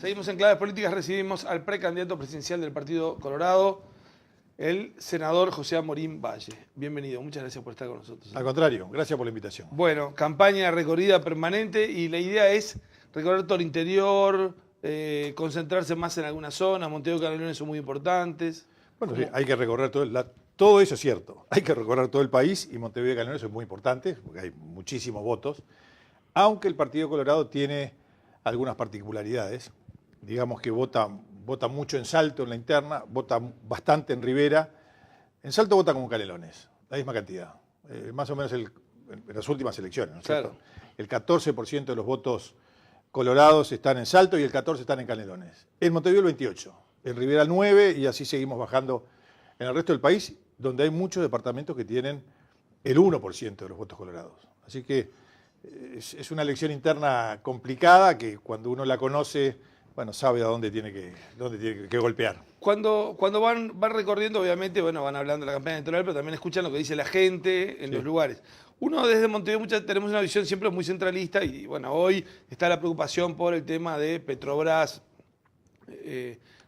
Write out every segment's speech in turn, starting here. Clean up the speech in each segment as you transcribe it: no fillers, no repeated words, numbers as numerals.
Seguimos en Claves Políticas, recibimos al precandidato presidencial del Partido Colorado, el senador José Amorín Valle. Bienvenido, muchas gracias por estar con nosotros. Al contrario, gracias por la invitación. Bueno, campaña recorrida permanente y la idea es recorrer todo el interior, concentrarse más en alguna zona. Montevideo y Canelones son muy importantes. Bueno, sí, hay que recorrer todo eso es cierto. Hay que recorrer todo el país y Montevideo y Canelones son muy importantes porque hay muchísimos votos, aunque el Partido Colorado tiene algunas particularidades. Digamos que vota mucho en Salto, en la interna, vota bastante en Rivera. En Salto vota como Canelones, la misma cantidad. Más o menos en las últimas elecciones, ¿no es cierto? El 14% de los votos colorados están en Salto y el 14% están en Canelones. En Montevideo el 28%, en Rivera el 9% y así seguimos bajando en el resto del país, donde hay muchos departamentos que tienen el 1% de los votos colorados. Así que es una elección interna complicada que cuando uno la conoce, bueno, sabe a dónde tiene que golpear. Cuando van recorriendo, obviamente, bueno, van hablando de la campaña electoral, pero también escuchan lo que dice la gente en los lugares. Uno desde Montevideo tenemos una visión siempre muy centralista y, bueno, hoy está la preocupación por el tema de Petrobras.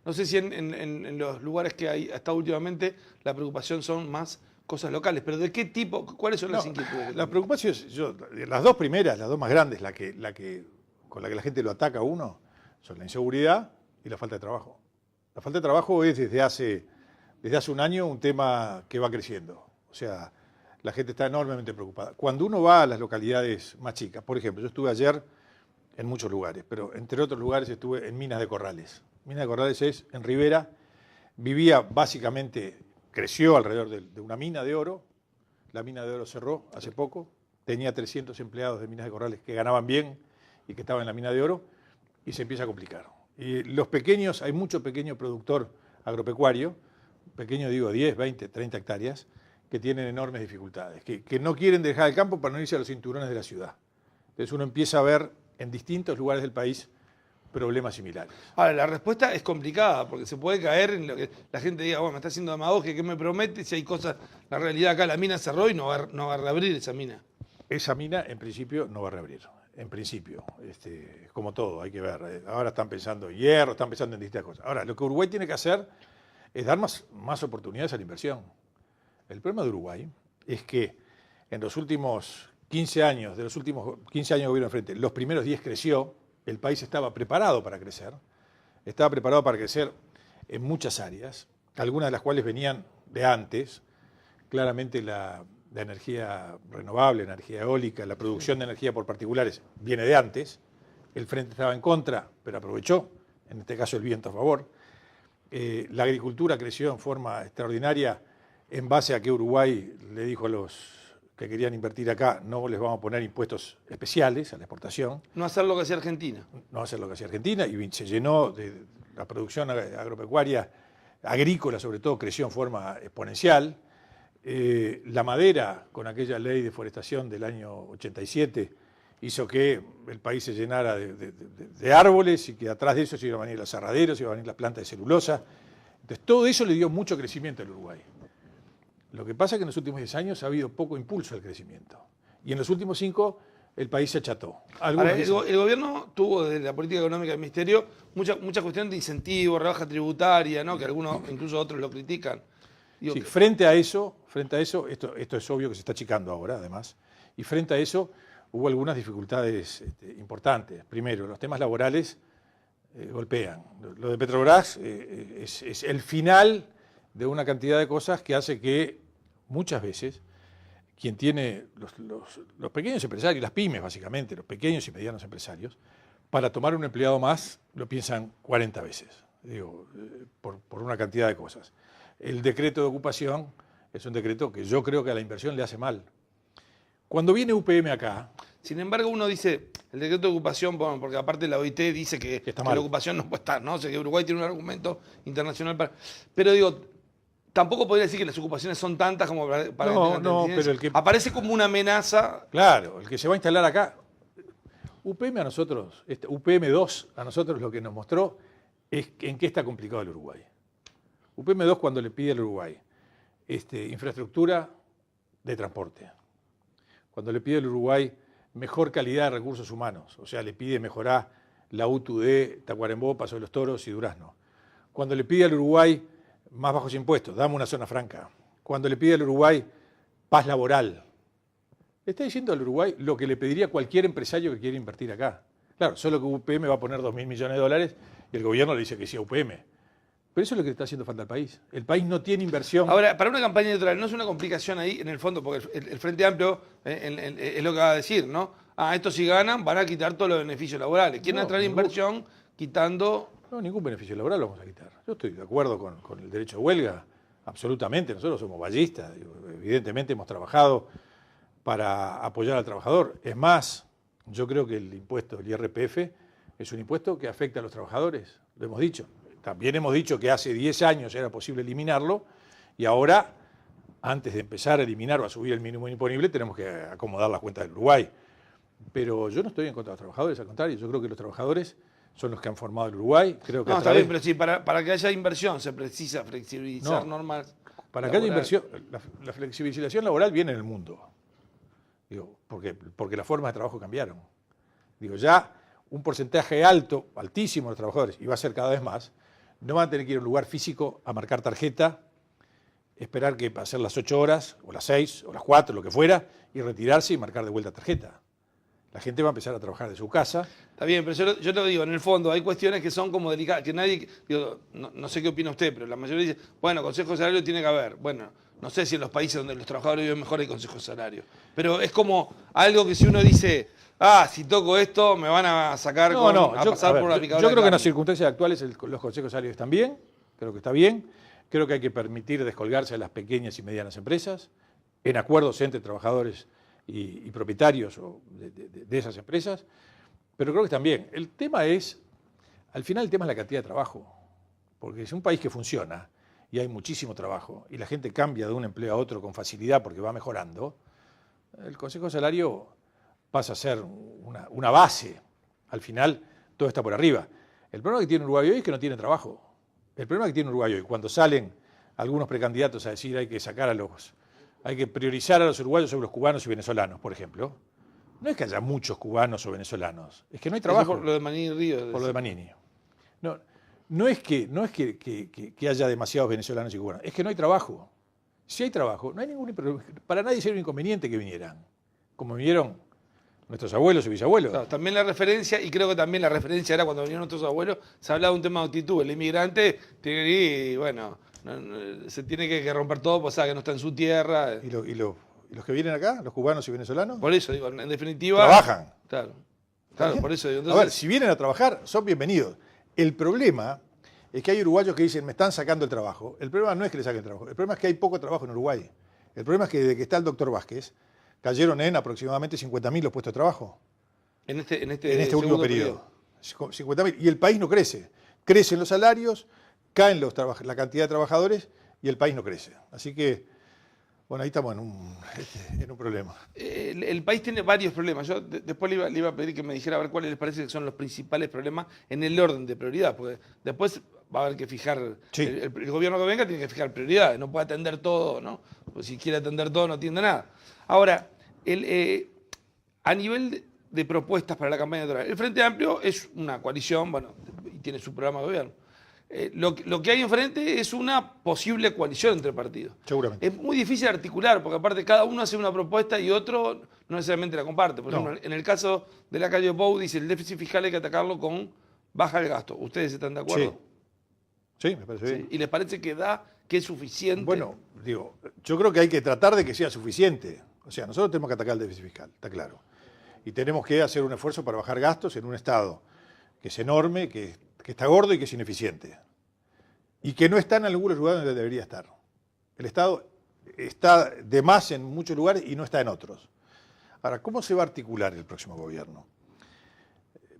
No sé si en los lugares que hay hasta últimamente la preocupación son más cosas locales, pero ¿de qué tipo? ¿Cuáles son las inquietudes? La preocupación, las dos primeras, las dos más grandes, con la que la gente lo ataca a uno, son la inseguridad y la falta de trabajo. La falta de trabajo es desde hace un año un tema que va creciendo. O sea, la gente está enormemente preocupada. Cuando uno va a las localidades más chicas, por ejemplo, yo estuve ayer en muchos lugares, pero entre otros lugares estuve en Minas de Corrales. Minas de Corrales es en Rivera, vivía básicamente, creció alrededor de una mina de oro. La mina de oro cerró hace poco, tenía 300 empleados de Minas de Corrales que ganaban bien y que estaban en la mina de oro, y se empieza a complicar. Y los pequeños, hay mucho pequeño productor agropecuario, pequeño digo 10, 20, 30 hectáreas, que tienen enormes dificultades, que no quieren dejar el campo para no irse a los cinturones de la ciudad. Entonces uno empieza a ver en distintos lugares del país problemas similares. Ahora, la respuesta es complicada, porque se puede caer en lo que la gente diga, bueno, me está haciendo demagogia, ¿qué me promete? Si hay cosas, la realidad acá, la mina cerró y no va a reabrir esa mina. Esa mina, en principio, no va a reabrir. En principio, como todo, hay que ver. Ahora están pensando en hierro, están pensando en distintas cosas. Ahora, lo que Uruguay tiene que hacer es dar más oportunidades a la inversión. El problema de Uruguay es que en los últimos 15 años, de gobierno de frente, los primeros 10 creció, el país estaba preparado para crecer en muchas áreas, algunas de las cuales venían de antes. Claramente la energía renovable, la energía eólica, la producción de energía por particulares viene de antes. El frente estaba en contra, pero aprovechó, en este caso el viento a favor. La agricultura creció en forma extraordinaria en base a que Uruguay le dijo a los que querían invertir acá, no les vamos a poner impuestos especiales a la exportación. No hacer lo que hacía Argentina. No hacer lo que hacía Argentina, y se llenó de la producción agropecuaria, agrícola sobre todo, creció en forma exponencial. La madera, con aquella ley de forestación del año 87, hizo que el país se llenara de árboles y que atrás de eso se iban a venir los aserraderos, se iban a venir las plantas de celulosa. Entonces todo eso le dio mucho crecimiento al Uruguay. Lo que pasa es que en los últimos 10 años ha habido poco impulso al crecimiento. Y en los últimos 5 el país se acható. Ahora, el gobierno tuvo desde la política económica del Ministerio mucha cuestión de incentivos, rebaja tributaria, ¿no? Que algunos, incluso otros lo critican. Digo, sí, frente a eso, esto es obvio que se está achicando ahora, además, y frente a eso hubo algunas dificultades importantes. Primero, los temas laborales golpean. Lo de Petrobras es el final de una cantidad de cosas que hace que muchas veces quien tiene los pequeños empresarios, las pymes básicamente, los pequeños y medianos empresarios, para tomar un empleado más lo piensan 40 veces, por una cantidad de cosas. El decreto de ocupación es un decreto que yo creo que a la inversión le hace mal. Cuando viene UPM acá... Sin embargo, uno dice, el decreto de ocupación, bueno, porque aparte la OIT dice que la ocupación no puede estar, ¿no? O sea, que Uruguay tiene un argumento internacional para... Pero digo, tampoco podría decir que las ocupaciones son tantas como para no, pero el que... Aparece como una amenaza. Claro, el que se va a instalar acá... UPM a nosotros, UPM2 a nosotros lo que nos mostró es en qué está complicado el Uruguay. UPM2 cuando le pide al Uruguay infraestructura de transporte, cuando le pide al Uruguay mejor calidad de recursos humanos, o sea, le pide mejorar la UTU de Tacuarembó, Paso de los Toros y Durazno. Cuando le pide al Uruguay más bajos impuestos, dame una zona franca. Cuando le pide al Uruguay paz laboral, le está diciendo al Uruguay lo que le pediría cualquier empresario que quiera invertir acá. Claro, solo que UPM va a poner 2.000 millones de dólares y el gobierno le dice que sí a UPM. Pero eso es lo que le está haciendo falta al país. El país no tiene inversión. Ahora, para una campaña electoral, ¿no es una complicación ahí en el fondo? Porque el Frente Amplio es lo que va a decir, ¿no? Estos si ganan van a quitar todos los beneficios laborales. Quieren atraer inversión quitando... No, ningún beneficio laboral lo vamos a quitar. Yo estoy de acuerdo con el derecho de huelga, absolutamente. Nosotros somos ballistas, evidentemente hemos trabajado para apoyar al trabajador. Es más, yo creo que el impuesto, el IRPF, es un impuesto que afecta a los trabajadores, lo hemos dicho. También hemos dicho que hace 10 años era posible eliminarlo y ahora, antes de empezar a eliminar o a subir el mínimo imponible, tenemos que acomodar las cuentas del Uruguay. Pero yo no estoy en contra de los trabajadores, al contrario, yo creo que los trabajadores son los que han formado el Uruguay. Creo que está bien, pero sí, para que haya inversión se precisa flexibilizar normas. Para que haya inversión, la flexibilización laboral viene en el mundo. Digo, porque las formas de trabajo cambiaron. Digo, ya un porcentaje alto, altísimo de los trabajadores, y va a ser cada vez más, no van a tener que ir a un lugar físico a marcar tarjeta, esperar que pasen las 8 horas, o las 6, o las 4, lo que fuera, y retirarse y marcar de vuelta tarjeta. La gente va a empezar a trabajar de su casa. Está bien, pero yo lo digo, en el fondo hay cuestiones que son como delicadas, que nadie, digo, no sé qué opina usted, pero la mayoría dice, bueno, consejo de salario tiene que haber. Bueno, no sé si en los países donde los trabajadores viven mejor hay consejo de salario. Pero es como algo que si uno dice, si toco esto me van a sacar pasar por la picadora. Yo creo que en las circunstancias actuales los consejos de salario están bien, creo que está bien. Creo que hay que permitir descolgarse a las pequeñas y medianas empresas, en acuerdos entre trabajadores y propietarios de esas empresas, pero creo que también. El tema es, al final el tema es la cantidad de trabajo, porque es un país que funciona y hay muchísimo trabajo y la gente cambia de un empleo a otro con facilidad porque va mejorando, el Consejo de Salario pasa a ser una base. Al final todo está por arriba. El problema que tiene Uruguay hoy es que no tiene trabajo. El problema que tiene Uruguay hoy, cuando salen algunos precandidatos a decir hay que priorizar a los uruguayos sobre los cubanos y venezolanos, por ejemplo. No es que haya muchos cubanos o venezolanos, es que no hay trabajo. Por lo de Manini Río. Por lo de Manini. No es que haya demasiados venezolanos y cubanos, es que no hay trabajo. Si hay trabajo, no hay ningún problema. Para nadie sería un inconveniente que vinieran, como vinieron nuestros abuelos y bisabuelos. Claro, también la referencia, y creo que también la referencia era cuando vinieron nuestros abuelos, se hablaba de un tema de actitud. El inmigrante tiene que ir y, bueno, se tiene que romper todo, pues sabe que no está en su tierra. ¿Y los que vienen acá, los cubanos y venezolanos? Por eso digo, en definitiva... Trabajan. Claro, por eso digo. Entonces, a ver, si vienen a trabajar, son bienvenidos. El problema es que hay uruguayos que dicen, me están sacando el trabajo. El problema no es que le saquen el trabajo, el problema es que hay poco trabajo en Uruguay. El problema es que desde que está el doctor Vázquez, cayeron en aproximadamente 50.000 los puestos de trabajo. En este último periodo. 50.000. Y el país no crece. Crecen los salarios, caen la cantidad de trabajadores y el país no crece. Así que, bueno, ahí estamos en un problema. El país tiene varios problemas. Yo después le iba a pedir que me dijera a ver cuáles les parece que son los principales problemas en el orden de prioridad, porque después va a haber que fijar, sí. el gobierno que venga tiene que fijar prioridades, no puede atender todo, ¿no? Pues si quiere atender todo no atiende nada. Ahora, a nivel de propuestas para la campaña electoral, el Frente Amplio es una coalición, bueno, y tiene su programa de gobierno. Lo que hay enfrente es una posible coalición entre partidos. Seguramente. Es muy difícil articular, porque aparte cada uno hace una propuesta y otro no necesariamente la comparte. Por ejemplo, en el caso de la calle Pou dice el déficit fiscal hay que atacarlo con baja el gasto. ¿Ustedes están de acuerdo? Sí, me parece bien. ¿Y les parece que es suficiente? Bueno, digo, yo creo que hay que tratar de que sea suficiente. O sea, nosotros tenemos que atacar el déficit fiscal, está claro. Y tenemos que hacer un esfuerzo para bajar gastos en un Estado que es enorme, que está gordo y que es ineficiente. Y que no está en algunos lugares donde debería estar. El Estado está de más en muchos lugares y no está en otros. Ahora, ¿cómo se va a articular el próximo gobierno?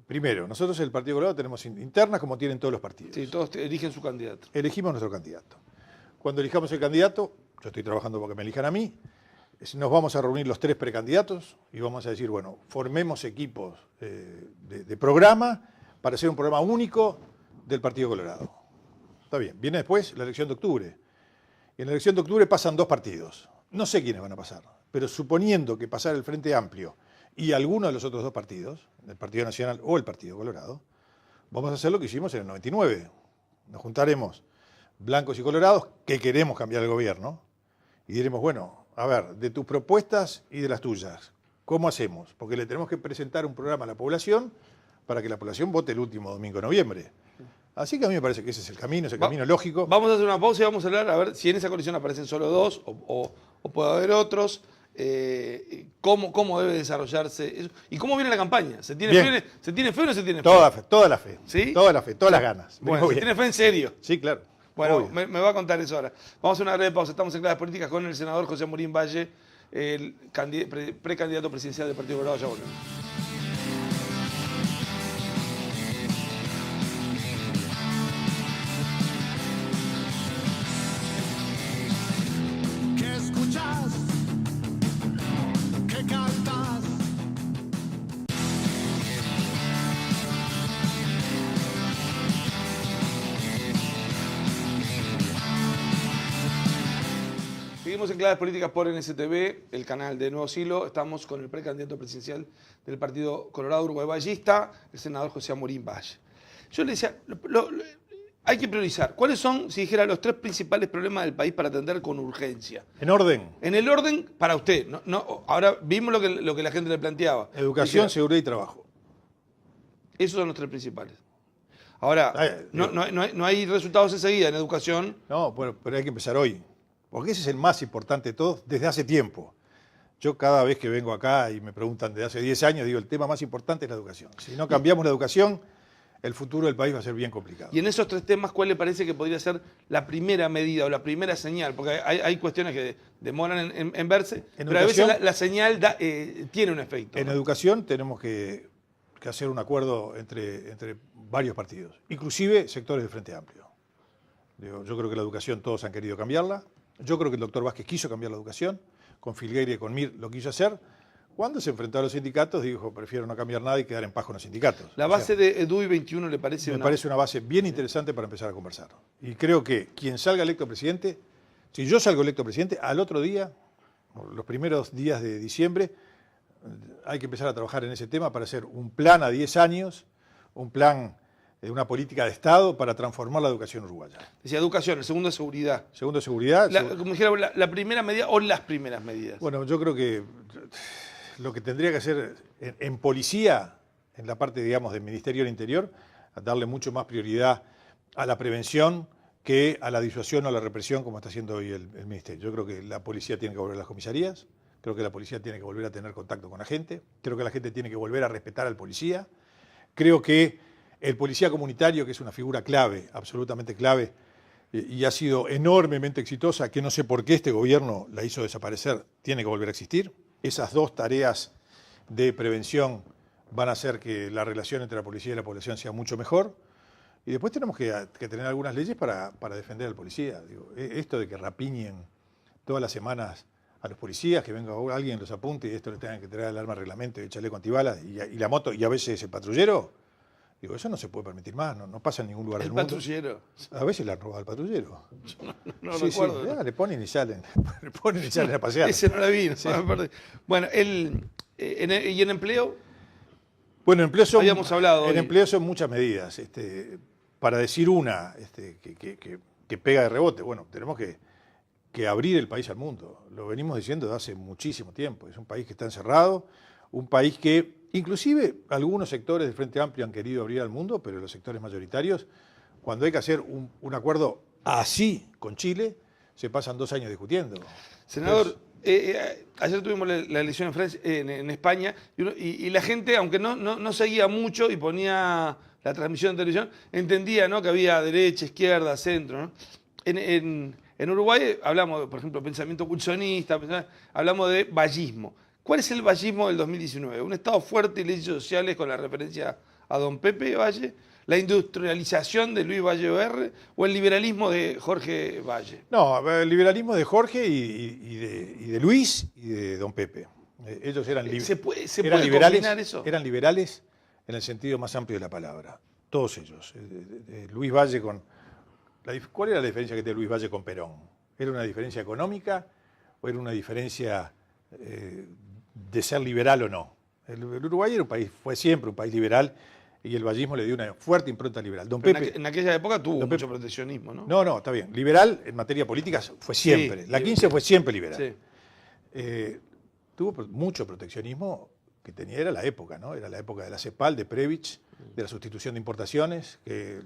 Primero, nosotros en el Partido Colorado tenemos internas como tienen todos los partidos. Sí, todos eligen su candidato. Elegimos nuestro candidato. Cuando elijamos el candidato, yo estoy trabajando para que me elijan a mí, nos vamos a reunir los 3 precandidatos y vamos a decir, bueno, formemos equipos de programa para hacer un programa único del Partido Colorado. Está bien, viene después la elección de octubre. Y en la elección de octubre pasan 2 partidos. No sé quiénes van a pasar, pero suponiendo que pasara el Frente Amplio y alguno de los otros 2 partidos, el Partido Nacional o el Partido Colorado, vamos a hacer lo que hicimos en el 99. Nos juntaremos blancos y colorados que queremos cambiar el gobierno y diremos, bueno, a ver, de tus propuestas y de las tuyas, ¿cómo hacemos? Porque le tenemos que presentar un programa a la población para que la población vote el último domingo de noviembre. Así que a mí me parece que ese es el camino lógico. Vamos a hacer una pausa y vamos a hablar, a ver si en esa coalición aparecen solo dos o puede haber otros. Cómo debe desarrollarse eso y cómo viene la campaña. ¿Se tiene fe o no se tiene fe? Toda la fe. ¿Sí? Toda la fe, todas las ganas. Bueno, ¿se tiene fe en serio? Sí, claro. Bueno, me va a contar eso ahora. Vamos a hacer una breve pausa. Estamos en Claves Políticas con el senador José Amorín Valle, el precandidato presidencial del Partido Colorado. Ya volvemos. ¿Qué escuchas? ¿Qué cantas? Seguimos en Claves Políticas por NSTV, el canal de Nuevo Siglo. Estamos con el precandidato presidencial del Partido Colorado Uruguay-Vallista, el senador José Amorín Valle. Yo le decía, hay que priorizar. ¿Cuáles son, si dijera, los tres principales problemas del país para atender con urgencia? En orden. En el orden para usted. Ahora vimos lo que la gente le planteaba. Educación, Dijera, seguridad y trabajo. esos son los tres principales. Ahora, no hay resultados enseguida en educación. No, bueno, pero hay que empezar hoy. Porque ese es el más importante de todos desde hace tiempo. Yo cada vez que vengo acá y me preguntan desde hace 10 años, digo, el tema más importante es la educación. Si no cambiamos la educación, el futuro del país va a ser bien complicado. Y en esos tres temas, ¿cuál le parece que podría ser la primera medida o la primera señal? Porque hay cuestiones que demoran en verse, pero a veces la señal tiene un efecto. En educación tenemos que hacer un acuerdo entre varios partidos, inclusive sectores del Frente Amplio. Yo creo que la educación todos han querido cambiarla. Yo creo que el doctor Vázquez quiso cambiar la educación, con Filgueira y con Mir lo quiso hacer. Cuando se enfrentó a los sindicatos, dijo, prefiero no cambiar nada y quedar en paz con los sindicatos. ¿La base de EDUI 21 le parece Me parece una base bien interesante para empezar a conversar. Y creo que quien salga electo presidente, si yo salgo electo presidente, al otro día, los primeros días de diciembre, hay que empezar a trabajar en ese tema para hacer un plan a 10 años, un plan de una política de Estado para transformar la educación uruguaya. Decía educación, el segundo es seguridad. Segundo, seguridad. Como dijera, la primera medida o las primeras medidas. Bueno, yo creo que lo que tendría que hacer en policía, en la parte, digamos, del Ministerio del Interior, darle mucho más prioridad a la prevención que a la disuasión o a la represión, como está haciendo hoy el Ministerio. Yo creo que la policía tiene que volver a las comisarías, creo que la policía tiene que volver a tener contacto con la gente, creo que la gente tiene que volver a respetar al policía, creo que el policía comunitario, que es una figura clave, absolutamente clave, y ha sido enormemente exitosa, que no sé por qué este gobierno la hizo desaparecer, tiene que volver a existir. Esas dos tareas de prevención van a hacer que la relación entre la policía y la población sea mucho mejor. Y después tenemos que tener algunas leyes para defender al policía. Digo, esto de que rapiñen todas las semanas a los policías, que venga alguien, los apunte y esto le tengan que traer el arma de reglamento y el chaleco antibalas y la moto y a veces el patrullero. Digo, eso no se puede permitir más, no pasa en ningún lugar del mundo. El patrullero. A veces le han robado al patrullero. No recuerdo. Sí, le ponen y salen. Le ponen y salen a pasear. Ese no la vi. Sí. Bueno, ¿y en empleo? Bueno, en Habíamos hablado hoy. empleo son muchas medidas. Para decir una que pega de rebote, bueno, tenemos que abrir el país al mundo. Lo venimos diciendo desde hace muchísimo tiempo. Es un país que está encerrado, un país que inclusive algunos sectores del Frente Amplio han querido abrir al mundo, pero los sectores mayoritarios, cuando hay que hacer un acuerdo así con Chile, se pasan 2 años discutiendo. Senador, ayer tuvimos la elección en España y la gente, aunque no seguía mucho y ponía la transmisión de televisión, entendía, ¿no?, que había derecha, izquierda, centro, ¿no? En Uruguay hablamos, por ejemplo, pensamiento wilsonista, hablamos de vallismo. ¿Cuál es el vallismo del 2019? ¿Un Estado fuerte y leyes sociales con la referencia a don Pepe Valle? ¿La industrialización de Luis Valle OR o el liberalismo de Jorge Valle? No, el liberalismo de Jorge y de Luis y de don Pepe. Ellos eran, ¿Se puede liberales, combinar eso? Eran liberales en el sentido más amplio de la palabra. Todos ellos. Luis Valle con... ¿Cuál era la diferencia que tenía Luis Valle con Perón? ¿Era una diferencia económica o era una diferencia de ser liberal o no? El Uruguay era fue siempre un país liberal y el vallismo le dio una fuerte impronta liberal. Don Pero Pepe, en aquella época tuvo Don mucho Pepe- proteccionismo, ¿no? no, está bien. Liberal en materia política fue siempre. Sí, La 15 fue siempre liberal. Sí. Tuvo mucho proteccionismo que tenía, era la época, ¿no? Era la época de la CEPAL, de Previch, de la sustitución de importaciones, que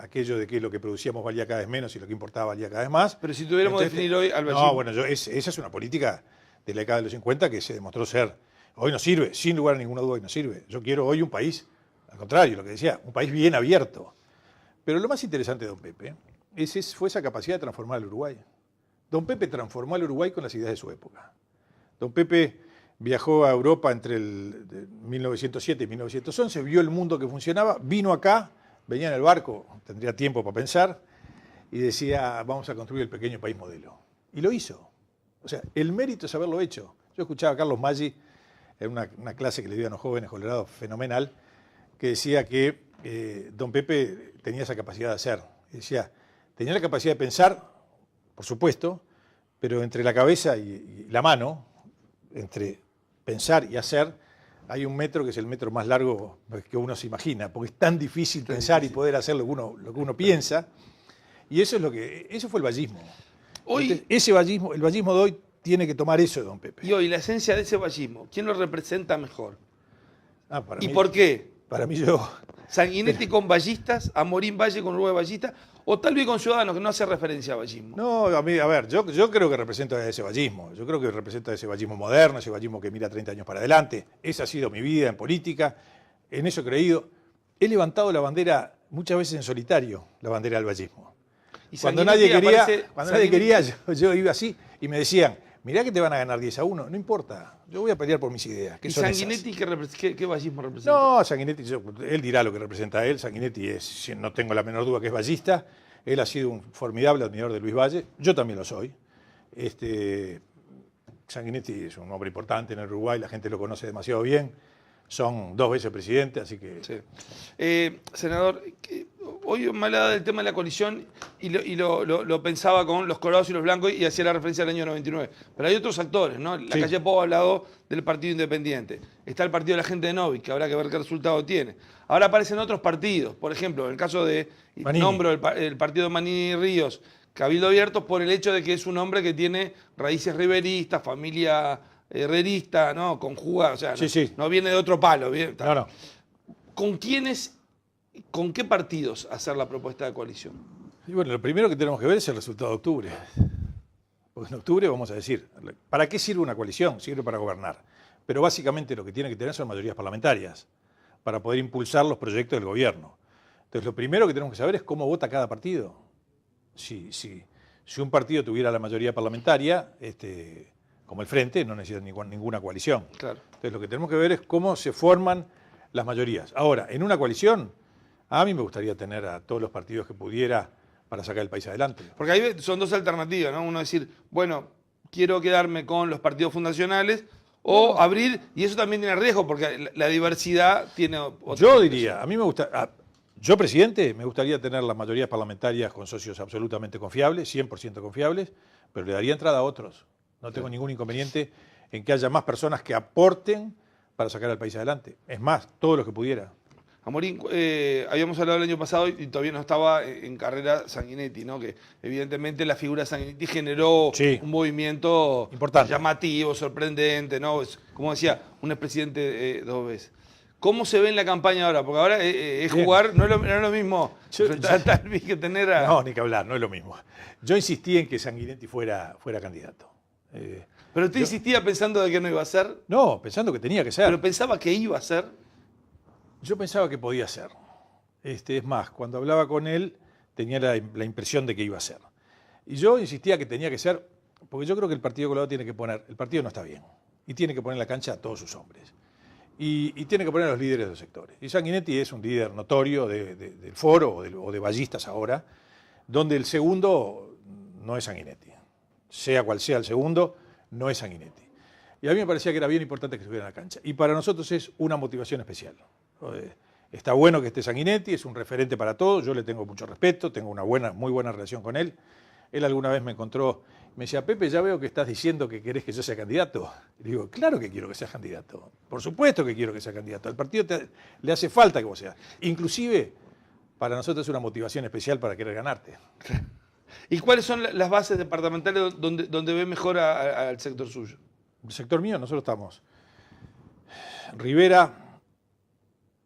aquello de que lo que producíamos valía cada vez menos y lo que importaba valía cada vez más. Pero si tuviéramos que definir hoy al No, vallismo. bueno, esa es una política de la década de los 50 que se demostró ser. Hoy no sirve, sin lugar a ninguna duda hoy no sirve. Yo quiero hoy un país, al contrario, lo que decía, un país bien abierto. Pero lo más interesante de don Pepe fue esa capacidad de transformar al Uruguay. Don Pepe transformó al Uruguay con las ideas de su época. Don Pepe viajó a Europa entre el 1907 y 1911, vio el mundo que funcionaba, vino acá, venía en el barco, tendría tiempo para pensar, y decía, vamos a construir el pequeño país modelo. Y lo hizo. O sea, el mérito es haberlo hecho. Yo escuchaba a Carlos Maggi en una clase que le dio a los jóvenes colorados fenomenal, que decía que don Pepe tenía esa capacidad de hacer. Decía, tenía la capacidad de pensar, por supuesto, pero entre la cabeza y la mano, entre pensar y hacer, hay un metro que es el metro más largo que uno se imagina, porque es tan difícil pensar y poder hacer lo que uno piensa. Y eso fue el vallismo. Hoy, Entonces, el vallismo de hoy tiene que tomar eso de don Pepe. y hoy, la esencia de ese vallismo, ¿quién lo representa mejor? Para ¿Y mí- por qué? Para mí yo... ¿Sanguinetti con vallistas, Amorín Valle con Uruguay ballistas, o tal vez con Ciudadanos, que no hace referencia a vallismo? No, a ver, yo creo que representa ese vallismo. Yo creo que representa ese vallismo moderno, ese vallismo que mira 30 años para adelante. Esa ha sido mi vida en política, en eso he creído. He levantado la bandera, muchas veces en solitario, la bandera del vallismo. Y Cuando Sanguinetti nadie quería, aparece- yo iba así y me decían, mirá que te van a ganar 10-1, no importa, yo voy a pelear por mis ideas. Que ¿Y son esas. Sanguinetti qué vallismo representa? No, Sanguinetti, él dirá lo que representa a él. Sanguinetti no tengo la menor duda que es ballista. Él ha sido un formidable admirador de Luis Valle. Yo también lo soy. Sanguinetti es un hombre importante en el Uruguay, la gente lo conoce demasiado bien. Son 2 veces presidente, así que... Sí. Senador, hoy me hablaba del tema de la coalición y lo pensaba con los colorados y los blancos y hacía la referencia al año 99. Pero hay otros actores, ¿no? La Sí. calle Pou ha hablado del Partido Independiente. Está el Partido de la Gente de Novi, que habrá que ver qué resultado tiene. Ahora aparecen otros partidos. Por ejemplo, en el caso de... Manini. Nombro el partido de Manini Ríos, Cabildo Abierto, por el hecho de que es un hombre que tiene raíces riveristas, familia herrerista, ¿no? Conjuga, o sea, Sí, no, sí. no viene de otro palo. No. ¿Con quiénes, con qué partidos hacer la propuesta de coalición? Y bueno, lo primero que tenemos que ver es el resultado de octubre. Porque en octubre vamos a decir, ¿para qué sirve una coalición? Sirve para gobernar. Pero básicamente lo que tiene que tener son mayorías parlamentarias para poder impulsar los proyectos del gobierno. Entonces, lo primero que tenemos que saber es cómo vota cada partido. Si un partido tuviera la mayoría parlamentaria, como el Frente, no necesita ninguna coalición. Claro. Entonces, lo que tenemos que ver es cómo se forman las mayorías. Ahora, en una coalición, a mí me gustaría tener a todos los partidos que pudiera para sacar el país adelante. Porque ahí son dos alternativas, ¿no? Uno decir, bueno, quiero quedarme con los partidos fundacionales o abrir, y eso también tiene riesgo, porque la diversidad tiene otras Yo implicaciones. diría, a mí me gusta, yo presidente, me gustaría tener las mayorías parlamentarias con socios absolutamente confiables, 100% confiables, pero le daría entrada a otros. No tengo ningún inconveniente en que haya más personas que aporten para sacar al país adelante. Es más, todos los que pudiera. Amorín, habíamos hablado el año pasado y todavía no estaba en carrera Sanguinetti, ¿no? Que evidentemente la figura de Sanguinetti generó Sí. un movimiento Importante. llamativo, sorprendente, ¿no? Es, como decía, un expresidente 2 veces. ¿Cómo se ve en la campaña ahora? Porque ahora es Bien. jugar, no es lo mismo enfrentar a Talvi que tener a... No, ni que hablar, no es lo mismo. Yo insistí en que Sanguinetti fuera candidato. Pero usted insistía pensando de que no iba a ser, No, pensando que tenía que ser. pero pensaba que iba a ser. Yo pensaba que podía ser. Es más, cuando hablaba con él tenía la impresión de que iba a ser. Y yo insistía que tenía que ser, porque yo creo que el Partido Colorado tiene que poner, el partido no está bien, y tiene que poner en la cancha a todos sus hombres. Y tiene que poner a los líderes de los sectores. Y Sanguinetti es un líder notorio del foro o de ballistas ahora, donde el segundo no es Sanguinetti. Sea cual sea el segundo, no es Sanguinetti. Y a mí me parecía que era bien importante que estuviera en la cancha. Y para nosotros es una motivación especial. Está bueno que esté Sanguinetti, es un referente para todos, yo le tengo mucho respeto, tengo una muy buena relación con él. Él alguna vez me encontró Me decía, Pepe, ya veo que estás diciendo que querés que yo sea candidato. Y digo, claro que quiero que seas candidato. Por supuesto que quiero que seas candidato. Al partido le hace falta que vos seas. Inclusive, para nosotros es una motivación especial para querer ganarte. ¿Y cuáles son las bases departamentales donde ve mejor al sector suyo? El sector mío, nosotros estamos. Rivera,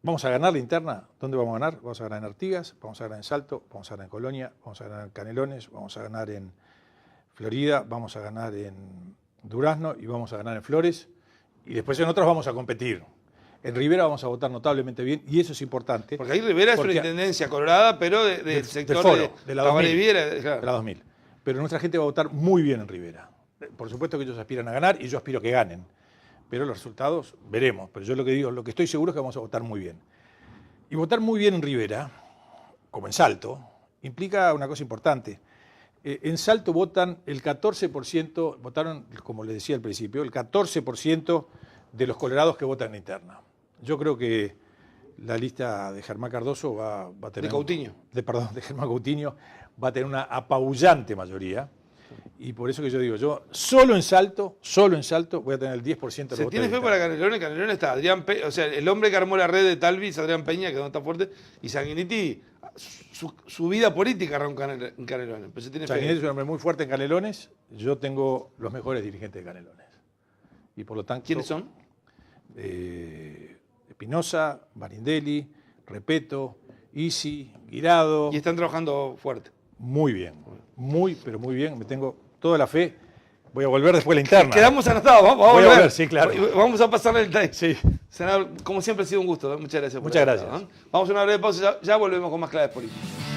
vamos a ganar la interna. ¿Dónde vamos a ganar? Vamos a ganar en Artigas, vamos a ganar en Salto, vamos a ganar en Colonia, vamos a ganar en Canelones, vamos a ganar en Florida, vamos a ganar en Durazno y vamos a ganar en Flores. Y después en otros vamos a competir. En Rivera vamos a votar notablemente bien y eso es importante. Porque ahí Rivera es una intendencia colorada, pero del sector foro, de la 2000, Riviera, claro. de la 2000. Pero nuestra gente va a votar muy bien en Rivera. Por supuesto que ellos aspiran a ganar y yo aspiro a que ganen. Pero los resultados veremos. Pero yo lo que digo, lo que estoy seguro es que vamos a votar muy bien. Y votar muy bien en Rivera, como en Salto, implica una cosa importante. En Salto votan el 14%, votaron, como les decía al principio, el 14% de los colorados que votan en interna. Yo creo que la lista de Germán Cardoso va a tener... De Coutinho. De Germán Coutinho va a tener una apabullante mayoría. Y por eso que yo digo, yo solo en Salto voy a tener el 10% de los votos. ¿Se tiene fe para Canelones? Canelones está Adrián Peña, o sea, el hombre que armó la red de Talvis, Adrián Peña, que no está fuerte, y Sanguinetti, su vida política arranca en Canelones. Pero se tiene Sanguinetti es fe. un hombre muy fuerte en Canelones, yo tengo los mejores dirigentes de Canelones. Y por lo tanto... ¿Quiénes son? Espinosa, Barindelli, Repeto, Isi, Guirado. Y están trabajando fuerte. Muy bien, pero muy bien. Me tengo toda la fe. Voy a volver después de la interna. Quedamos anotados, vamos a Voy a volver. volver, sí, claro. Vamos a pasarle el time. Sí. Senador, como siempre ha sido un gusto. Muchas gracias. Muchas gracias. Vamos a una breve pausa, ya volvemos con más claves políticas.